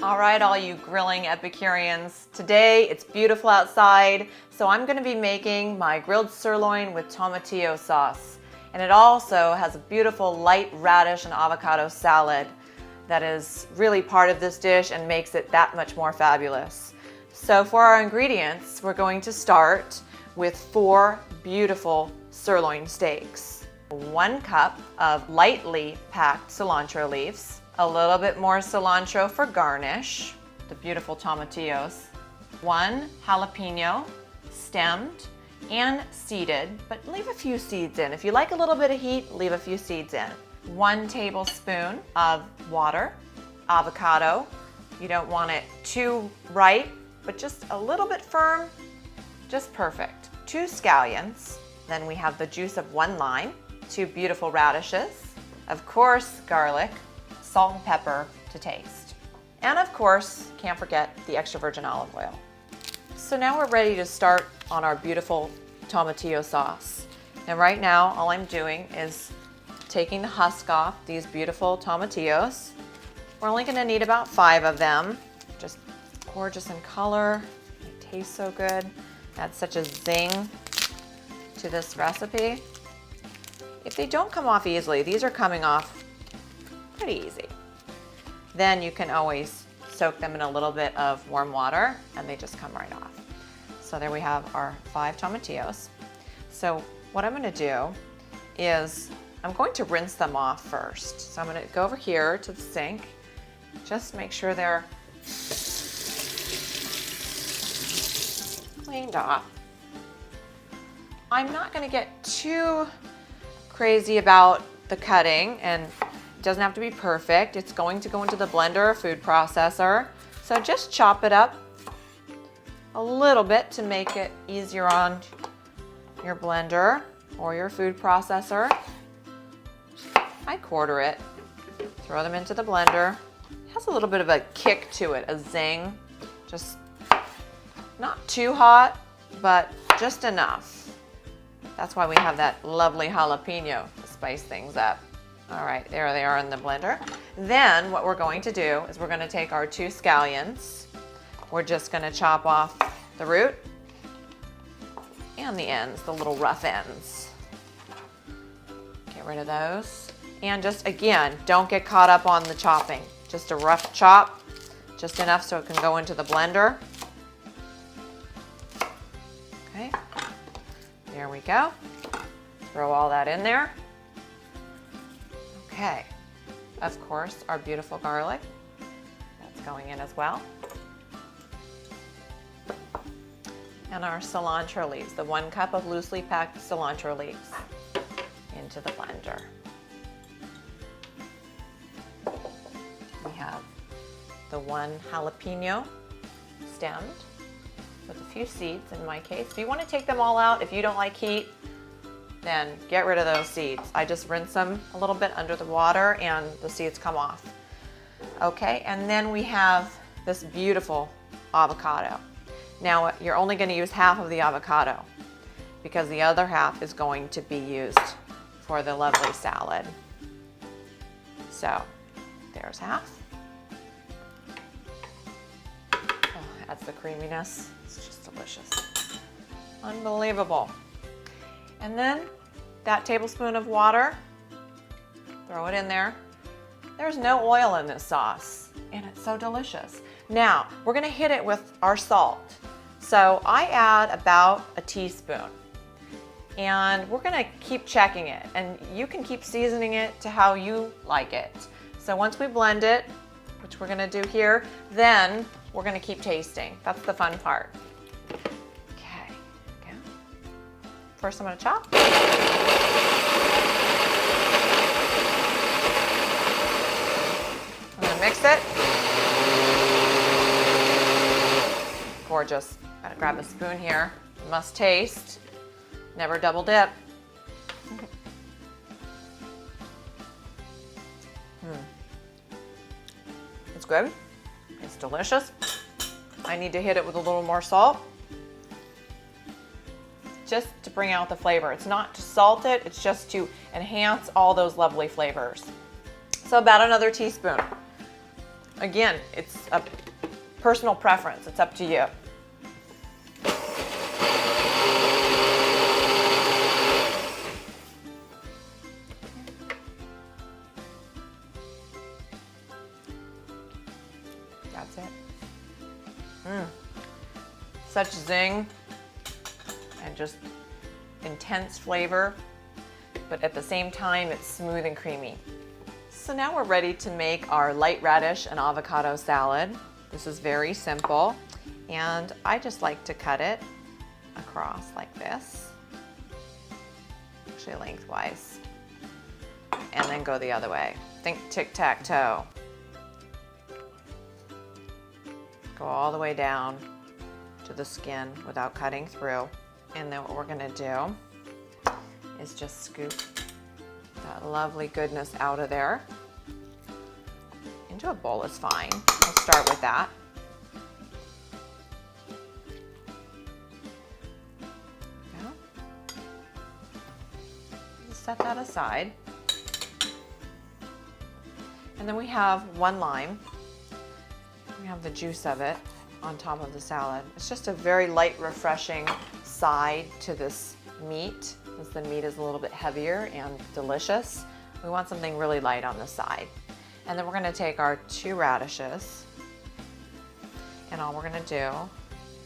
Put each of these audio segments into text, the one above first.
All right, all you grilling Epicureans. Today it's beautiful outside, so I'm going to be making my grilled sirloin with tomatillo sauce. And it also has a beautiful light radish and avocado salad that is really part of this dish and makes it that much more fabulous. So for our ingredients, we're going to start with 4 beautiful sirloin steaks. 1 cup of lightly packed cilantro leaves. A little bit more cilantro for garnish, the beautiful tomatillos. 1 jalapeno, stemmed and seeded, but leave a few seeds in. If you like a little bit of heat, leave a few seeds in. 1 tablespoon of water. Avocado, you don't want it too ripe, but just a little bit firm, just perfect. 2 scallions. Then we have the juice of 1 lime, 2 beautiful radishes, of course garlic, salt and pepper to taste. And of course, can't forget the extra virgin olive oil. So now we're ready to start on our beautiful tomatillo sauce. And right now, all I'm doing is taking the husk off these beautiful tomatillos. We're only gonna need about 5 of them. Just gorgeous in color, they taste so good. Adds such a zing to this recipe. If they don't come off easily, these are coming off pretty easy. Then you can always soak them in a little bit of warm water and they just come right off. So there we have our 5 tomatillos. So what I'm going to do is I'm going to rinse them off first. So I'm going to go over here to the sink, just make sure they're cleaned off. I'm not going to get too crazy about the cutting, and it doesn't have to be perfect. It's going to go into the blender or food processor. So just chop it up a little bit to make it easier on your blender or your food processor. I quarter it, throw them into the blender. It has a little bit of a kick to it, a zing. Just not too hot, but just enough. That's why we have that lovely jalapeno to spice things up. All right, there they are in the blender. Then what we're going to do is we're going to take our 2 scallions. We're just going to chop off the root and the ends, the little rough ends. Get rid of those. And just, again, don't get caught up on the chopping. Just a rough chop, just enough so it can go into the blender. Okay, there we go. Throw all that in there. Okay, of course, our beautiful garlic, that's going in as well. And our cilantro leaves, the 1 cup of loosely packed cilantro leaves into the blender. We have the 1 jalapeno stemmed with a few seeds in my case. If you want to take them all out, if you don't like heat, then get rid of those seeds. I just rinse them a little bit under the water and the seeds come off. Okay, and then we have this beautiful avocado. Now you're only going to use half of the avocado because the other half is going to be used for the lovely salad. So there's half. Oh, adds the creaminess. It's just delicious. Unbelievable. And then that tablespoon of water, throw it in there. There's no oil in this sauce, and it's so delicious. Now, we're gonna hit it with our salt. So I add about a teaspoon, and we're gonna keep checking it, and you can keep seasoning it to how you like it. So once we blend it, which we're gonna do here, then we're gonna keep tasting. That's the fun part. First I'm going to chop. I'm going to mix it. Gorgeous. Gotta grab a spoon here. Must taste. Never double dip. It's good. It's delicious. I need to hit it with a little more salt, just to bring out the flavor. It's not to salt it, it's just to enhance all those lovely flavors. So about another teaspoon. Again, it's a personal preference. It's up to you. That's it. Such zing and just intense flavor, but at the same time it's smooth and creamy. So now we're ready to make our light radish and avocado salad. This is very simple, and I just like to cut it across like this, actually lengthwise, and then go the other way. Think tic-tac-toe. Go all the way down to the skin without cutting through. And then what we're gonna do is just scoop that lovely goodness out of there. Into a bowl is fine. We'll start with that. Yeah. Just set that aside. And then we have one lime. We have the juice of it on top of the salad. It's just a very light, refreshing side to this meat, since the meat is a little bit heavier and delicious. We want something really light on the side. And then we're gonna take our 2 radishes, and all we're gonna do,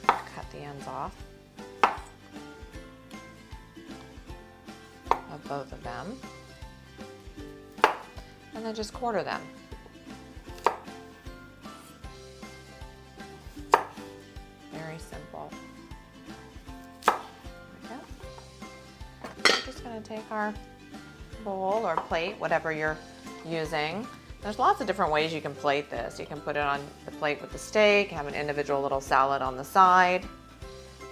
cut the ends off of both of them, and then just quarter them. Very simple. There we go. We're just going to take our bowl or plate, whatever you're using. There's lots of different ways you can plate this. You can put it on the plate with the steak, have an individual little salad on the side.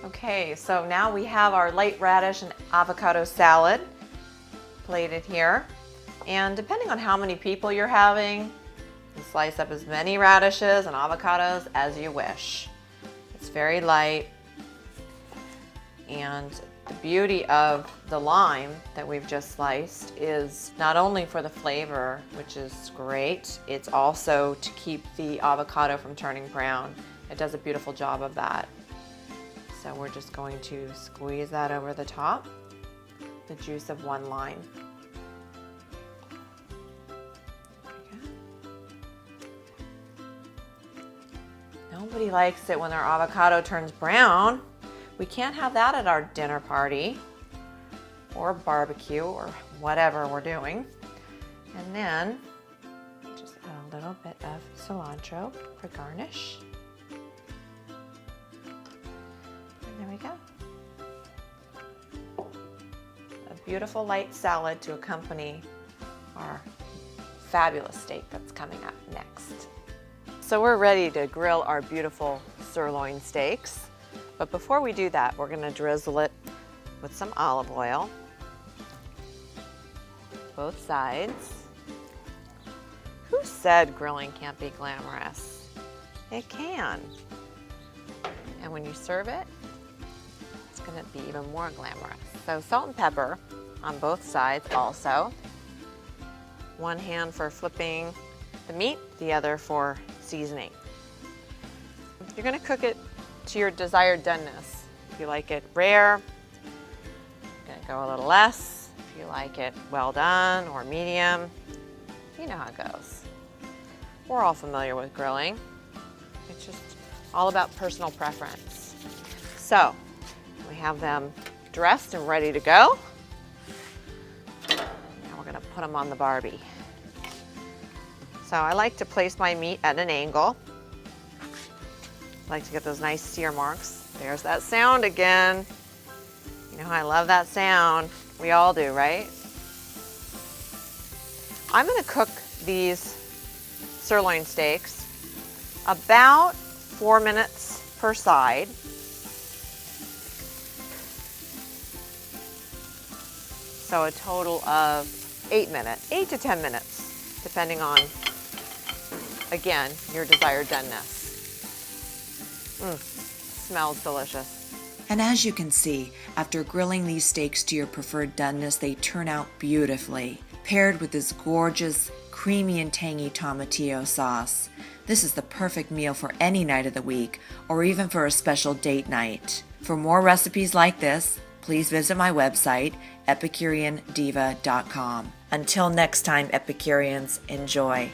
Okay, so now we have our light radish and avocado salad plated here. And depending on how many people you're having, you slice up as many radishes and avocados as you wish. It's very light, and the beauty of the lime that we've just sliced is not only for the flavor, which is great, it's also to keep the avocado from turning brown. It does a beautiful job of that. So we're just going to squeeze that over the top, the juice of 1 lime. Nobody likes it when their avocado turns brown. We can't have that at our dinner party or barbecue or whatever we're doing. And then just add a little bit of cilantro for garnish. And there we go. A beautiful light salad to accompany our fabulous steak that's coming up next. So we're ready to grill our beautiful sirloin steaks. But before we do that, we're gonna drizzle it with some olive oil, both sides. Who said grilling can't be glamorous? It can. And when you serve it, it's gonna be even more glamorous. So salt and pepper on both sides also. One hand for flipping the meat, the other for seasoning. You're gonna cook it to your desired doneness. If you like it rare, you're gonna go a little less. If you like it well done or medium, you know how it goes. We're all familiar with grilling. It's just all about personal preference. So we have them dressed and ready to go. Now we're gonna put them on the Barbie. So I like to place my meat at an angle. I like to get those nice sear marks. There's that sound again. You know how I love that sound. We all do, right? I'm gonna cook these sirloin steaks about 4 minutes per side. So a total of 8 to 10 minutes, depending on, again, your desired doneness. Smells delicious. And as you can see, after grilling these steaks to your preferred doneness, they turn out beautifully, paired with this gorgeous creamy and tangy tomatillo sauce. This is the perfect meal for any night of the week, or even for a special date night. For more recipes like this, please visit my website, epicureandiva.com. Until next time, Epicureans, enjoy.